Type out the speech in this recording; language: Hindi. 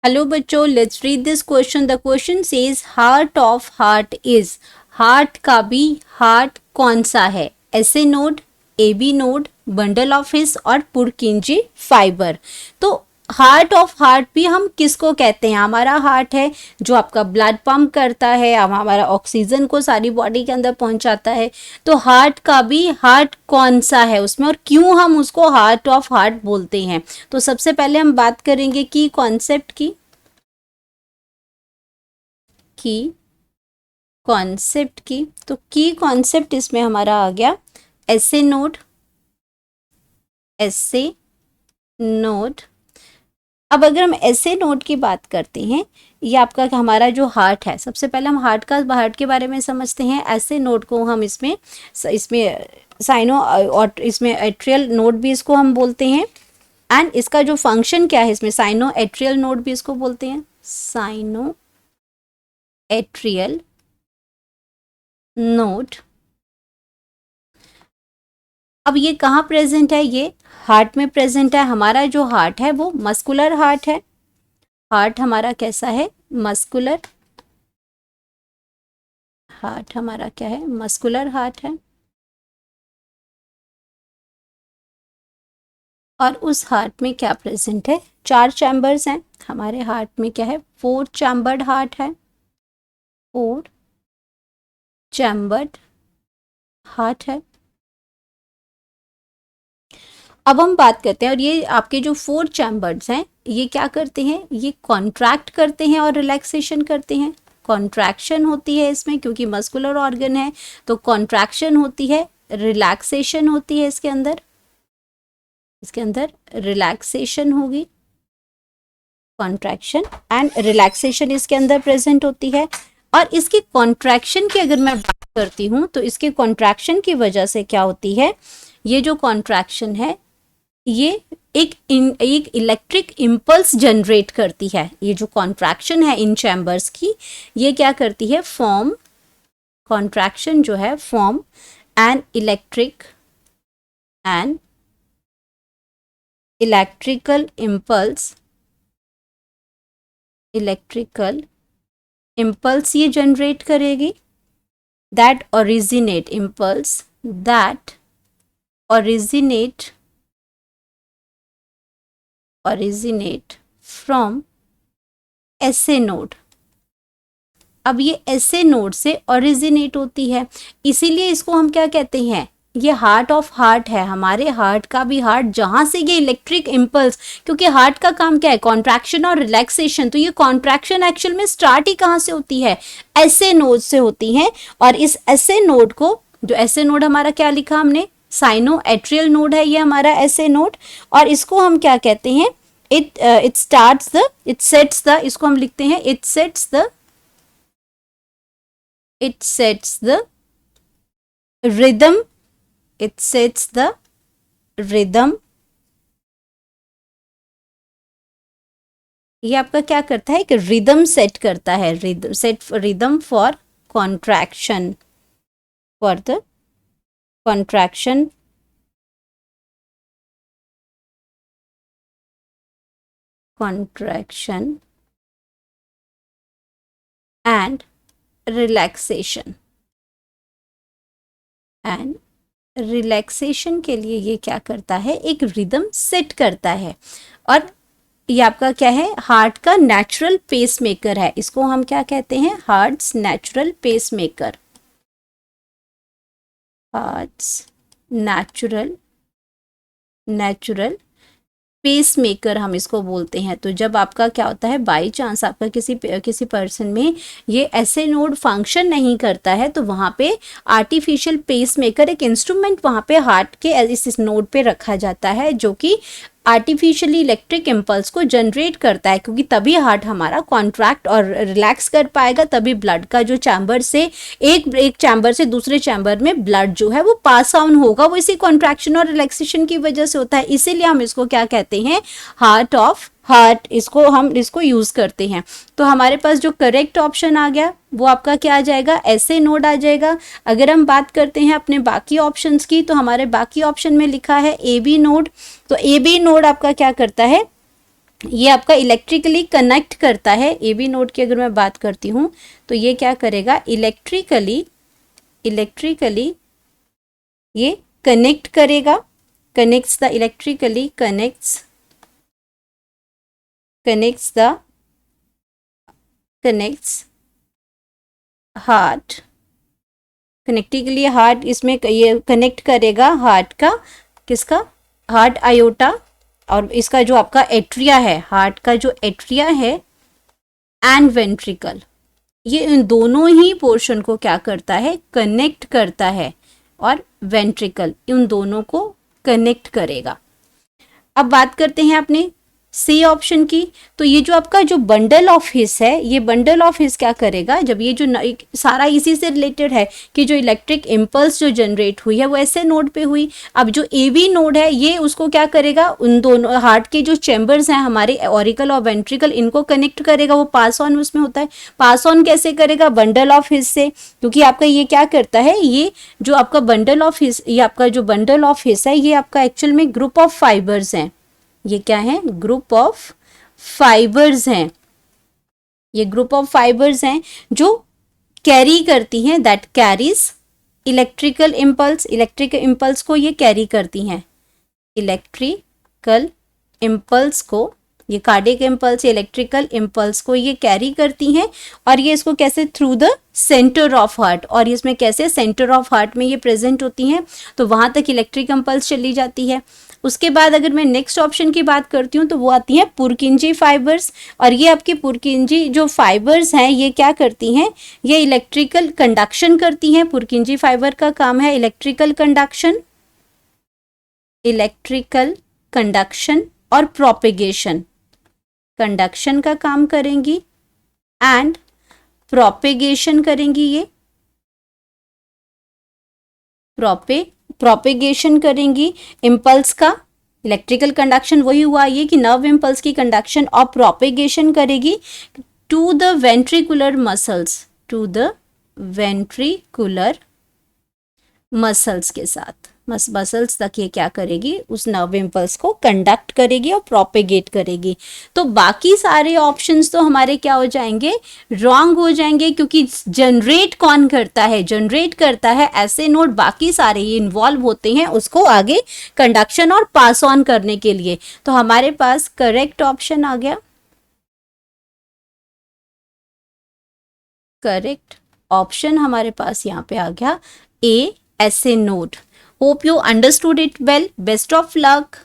हेलो बच्चों, let's read this question. The question says heart of heart is. Heart का भी हार्ट कौन सा है? SA node, AB node, bundle of His और पुरकिंजी फाइबर। तो हार्ट ऑफ हार्ट भी हम किसको कहते हैं? हमारा हार्ट है जो आपका ब्लड पंप करता है, हमारा ऑक्सीजन को सारी बॉडी के अंदर पहुंचाता है। तो हार्ट का भी हार्ट कौन सा है उसमें, और क्यों हम उसको हार्ट ऑफ हार्ट बोलते हैं? तो सबसे पहले हम बात करेंगे की कॉन्सेप्ट की। तो की कॉन्सेप्ट इसमें हमारा आ गया एसए नोड। अब अगर हम एसए नोड की बात करते हैं, ये आपका हमारा जो हार्ट है, सबसे पहले हम हार्ट के बारे में समझते हैं। एसए नोड को हम इसमें साइनो और इसमें एट्रियल नोड भी इसको हम बोलते हैं। एंड इसका जो फंक्शन क्या है, इसमें साइनो एट्रियल नोड भी इसको बोलते हैं, साइनो एट्रियल नोड। अब ये कहाँ प्रेजेंट है? ये हार्ट में प्रेजेंट है। हमारा जो हार्ट है वो मस्कुलर हार्ट है। हार्ट हमारा कैसा है? मस्कुलर। हार्ट हमारा क्या है? मस्कुलर हार्ट है। और उस हार्ट में क्या प्रेजेंट है? 4 चैम्बर्स हैं हमारे हार्ट में। क्या है? 4 चैम्बर्ड हार्ट है। 4 चैम्बर्ड हार्ट है। अब हम बात करते हैं, और ये आपके जो 4 चैम्बर्स हैं ये क्या करते हैं? ये कॉन्ट्रैक्ट करते हैं और रिलैक्सेशन करते हैं। कॉन्ट्रैक्शन होती है इसमें, क्योंकि मस्कुलर ऑर्गन है तो कॉन्ट्रैक्शन होती है, रिलैक्सेशन होती है। इसके अंदर रिलैक्सेशन होगी, कॉन्ट्रैक्शन एंड रिलैक्सेशन इसके अंदर प्रेजेंट होती है। और इसकी कॉन्ट्रैक्शन की अगर मैं बात करती हूँ तो इसके कॉन्ट्रैक्शन की वजह से क्या होती है? ये जो कॉन्ट्रैक्शन है ये एक इलेक्ट्रिक इम्पल्स जनरेट करती है। ये जो कॉन्ट्रैक्शन है इन चैम्बर्स की, ये क्या करती है? कॉन्ट्रैक्शन जो है फॉर्म एन इलेक्ट्रिकल इम्पल्स ये जनरेट करेगी। That originate from SA node. अब ये एसए नोड से ओरिजिनेट होती है, इसीलिए इसको हम क्या कहते हैं? ये हार्ट ऑफ हार्ट है। हमारे हार्ट का भी हार्ट, जहां से ये इलेक्ट्रिक इम्पल्स, क्योंकि हार्ट का काम क्या है? कॉन्ट्रैक्शन और रिलैक्सेशन। तो ये कॉन्ट्रैक्शन एक्चुअल में स्टार्ट ही कहाँ से होती है? एसए नोड से होती है। और इस एसए नोड को, जो एसए नोड हमारा क्या लिखा हमने? साइनो एट्रियल नोड है ये हमारा एसए नोड। और इसको हम क्या कहते हैं? इट सेट्स द, इसको हम लिखते हैं it sets the rhythm. ये आपका क्या करता है? कि रिदम सेट करता है, rhythm for contraction, for the contraction and relaxation के लिए ये क्या करता है? एक रिदम सेट करता है। और ये आपका क्या है? हार्ट का नेचुरल पेस मेकर है। इसको हम क्या कहते हैं? Heart's natural pace maker. Heart's natural pace maker हम इसको बोलते हैं। तो जब आपका क्या होता है, बाई चांस आपका किसी पर्सन में ये एसए नोड फंक्शन नहीं करता है, तो वहाँ पे आर्टिफिशियल पेस मेकर, एक इंस्ट्रूमेंट वहाँ पे हार्ट के इस नोड पे रखा जाता है, जो कि आर्टिफिशियली इलेक्ट्रिक इम्पल्स को जनरेट करता है। क्योंकि तभी हार्ट हमारा कॉन्ट्रैक्ट और रिलैक्स कर पाएगा, तभी ब्लड का जो चैम्बर से एक चैम्बर से दूसरे चैम्बर में ब्लड जो है वो पास ऑन होगा, वो इसी कॉन्ट्रैक्शन और रिलैक्सेशन की वजह से होता है। इसीलिए हम इसको क्या कहते हैं? Heart of heart. इसको यूज करते हैं। तो हमारे पास जो करेक्ट ऑप्शन आ गया वो आपका क्या आ जाएगा? एसए नोड आ जाएगा। अगर हम बात करते हैं अपने बाकी ऑप्शंस की, तो हमारे बाकी ऑप्शन में लिखा है एबी नोड। तो एबी नोड आपका क्या करता है? ये आपका इलेक्ट्रिकली कनेक्ट करता है। ए बी नोड की अगर मैं बात करती हूँ तो ये क्या करेगा, इलेक्ट्रिकली ये कनेक्ट करेगा, connects the electrically connects heart, connecting के लिए हार्ट, इसमें ये कनेक्ट करेगा हार्ट का, किसका, हार्ट आयोटा, और इसका जो आपका एट्रिया है, हार्ट का जो एट्रिया है एंड वेंट्रिकल, ये इन दोनों ही पोर्शन को क्या करता है, कनेक्ट करता है, और वेंट्रिकल इन दोनों को कनेक्ट करेगा। अब बात करते हैं अपने सी ऑप्शन की। तो ये जो आपका जो बंडल ऑफ हिस है, ये बंडल ऑफ हिस क्या करेगा, जब ये जो सारा इसी से रिलेटेड है कि जो इलेक्ट्रिक इम्पल्स जो जनरेट हुई है वो ऐसे नोड पे हुई। अब जो ए बी नोड है ये उसको क्या करेगा, उन दोनों हार्ट के जो चैम्बर्स हैं हमारे ऑरिकल और वेंट्रिकल, इनको कनेक्ट करेगा, वो पास ऑन उसमें होता है। पास ऑन कैसे करेगा, बंडल ऑफ हिस से, क्योंकि आपका ये क्या करता है, ये जो आपका बंडल ऑफ हिस, ये आपका जो बंडल ऑफ हिस है, ये आपका एक्चुअल में ग्रुप ऑफ फाइबर्स हैं। ये क्या है, ग्रुप ऑफ फाइबर्स हैं। ये ग्रुप ऑफ फाइबर्स हैं जो कैरी करती हैं, that carries electrical impulse, electrical impulse को ये कैरी करती हैं, इलेक्ट्रिकल इम्पल्स को, ये कार्डियक इम्पल्स, इलेक्ट्रिकल इम्पल्स को ये कैरी करती हैं, और ये इसको कैसे, through the centre of heart, और इसमें कैसे सेंटर ऑफ हार्ट में ये प्रेजेंट होती हैं, तो वहां तक इलेक्ट्रिक इम्पल्स चली जाती है। उसके बाद अगर मैं नेक्स्ट ऑप्शन की बात करती हूँ तो वो आती है पुरकिंजी फाइबर्स, और ये आपकी पुरकिंजी जो फाइबर्स हैं ये क्या करती हैं, ये इलेक्ट्रिकल कंडक्शन करती हैं। पुरकिंजी फाइबर का काम है इलेक्ट्रिकल कंडक्शन और प्रोपेगेशन, कंडक्शन का काम करेंगी एंड प्रोपेगेशन करेंगी, ये प्रोपेगेशन करेंगी इम्पल्स का। इलेक्ट्रिकल कंडक्शन वही हुआ ये कि नर्व इम्पल्स की कंडक्शन, और प्रोपेगेशन करेगी to the ventricular muscles, to the ventricular muscles के साथ, मसल्स तक ये क्या करेगी, उस नर्व इम्पल्स को कंडक्ट करेगी और प्रोपेगेट करेगी। तो बाकी सारे ऑप्शंस तो हमारे क्या हो जाएंगे, रॉन्ग हो जाएंगे, क्योंकि जनरेट कौन करता है, जनरेट करता है ऐसे नोड, बाकी सारे ये इन्वॉल्व होते हैं उसको आगे कंडक्शन और पास ऑन करने के लिए। तो हमारे पास करेक्ट ऑप्शन आ गया, करेक्ट ऑप्शन हमारे पास यहाँ पे आ गया ए, ऐसे node. Hope you understood it well. Best of luck.